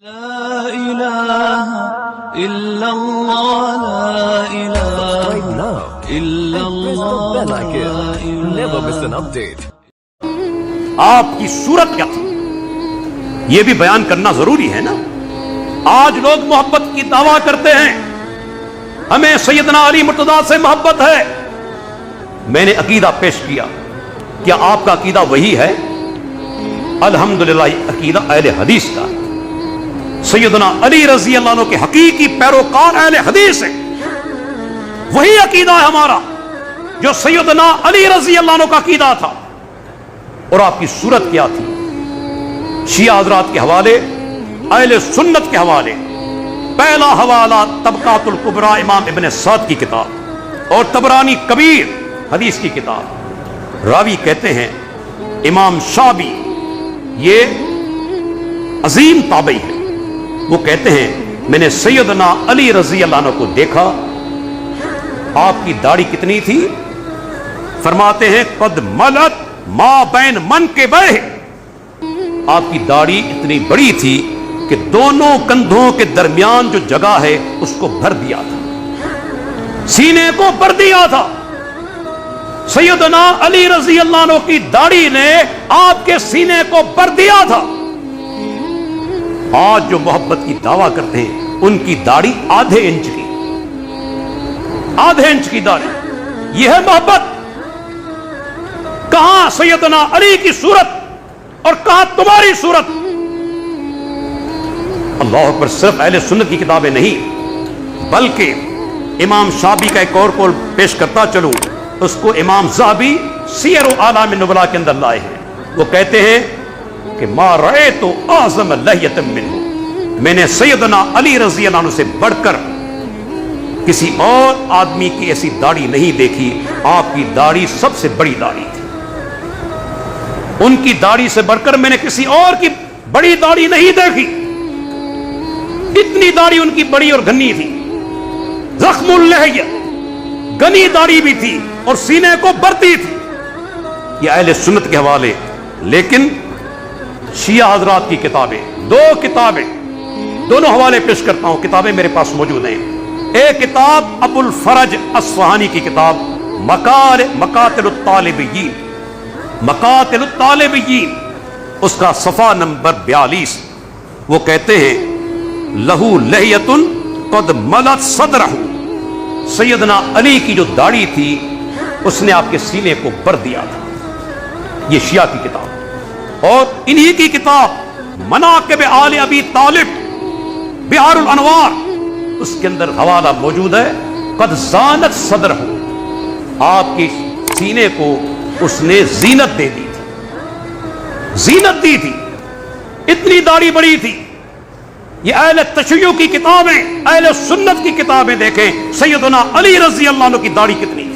لا إله إلا الله لا إله Right now, إلا press the الله bell icon. Never miss an update. آپ کی صورت کیا تھی یہ بھی بیان کرنا ضروری ہے نا. آج لوگ محبت کی دعویٰ کرتے ہیں ہمیں سیدنا علی مرتضیٰ سے محبت ہے. میں نے عقیدہ پیش کیا, کیا آپ کا عقیدہ وہی ہے؟ الحمدللہ عقیدہ اہل حدیث کا. سیدنا علی رضی اللہ عنہ کے حقیقی پیروکار اہل حدیث ہیں. وہی عقیدہ ہے ہمارا جو سیدنا علی رضی اللہ عنہ کا عقیدہ تھا. اور آپ کی صورت کیا تھی؟ شیعہ حضرات کے حوالے, اہل سنت کے حوالے. پہلا حوالہ طبقات الکبریٰ امام ابن سعد کی کتاب اور طبرانی کبیر حدیث کی کتاب. راوی کہتے ہیں امام شعبی, یہ عظیم تابعی ہے, وہ کہتے ہیں میں نے سیدنا علی رضی اللہ عنہ کو دیکھا. آپ کی داڑھی کتنی تھی؟ فرماتے ہیں قد ملت ما بین من کے بہ. آپ کی داڑھی اتنی بڑی تھی کہ دونوں کندھوں کے درمیان جو جگہ ہے اس کو بھر دیا تھا, سینے کو بھر دیا تھا. سیدنا علی رضی اللہ عنہ کی داڑھی نے آپ کے سینے کو بھر دیا تھا. آج جو محبت کی دعویٰ کرتے ہیں ان کی داڑھی آدھے انچ کی, آدھے انچ کی داڑھی. یہ ہے محبت. کہاں سیدنا علی کی صورت اور کہاں تمہاری صورت؟ اللہ اکبر. صرف اہل سنت کی کتابیں نہیں بلکہ امام شعبی کا ایک اور قول پیش کرتا چلوں, اس کو امام ذہبی سیر اعلام النبلاء کے اندر لائے ہیں. وہ کہتے ہیں کہ ما رأیت اعظم لحیۃ منہ, میں نے سیدنا علی رضی اللہ عنہ سے بڑھ کر کسی اور آدمی کی ایسی داڑھی نہیں دیکھی. آپ کی داڑھی سب سے بڑی داڑھی تھی. ان کی داڑھی سے بڑھ کر میں نے کسی اور کی بڑی داڑھی نہیں دیکھی. اتنی داڑھی ان کی بڑی اور گھنی تھی. زخم اللحیہ, گھنی داڑھی بھی تھی اور سینے کو بھرتی تھی. یہ اہل سنت کے حوالے. لیکن شیعہ حضرات کی کتابیں, دو کتابیں, دونوں حوالے پیش کرتا ہوں, کتابیں میرے پاس موجود ہیں. ایک کتاب ابو الفرج اصفہانی کی کتاب مقاتل الطالبین, مقاتل الطالبین, اس کا صفحہ نمبر 42. وہ کہتے ہیں لہو لحیۃ قد ملت صدرہ, سیدنا علی کی جو داڑھی تھی اس نے آپ کے سینے کو بھر دیا تھا. یہ شیعہ کی کتاب. اور انہی کی کتاب مناقب آل ابی طالب بحار الانوار, اس کے اندر حوالہ موجود ہے قد زانت صدرہ, آپ کی سینے کو اس نے زینت دے دی تھی, زینت دی تھی. اتنی داڑھی بڑی تھی. یہ اہل تشیع کی کتابیں, اہل سنت کی کتابیں دیکھیں سیدنا علی رضی اللہ عنہ کی داڑھی کتنی.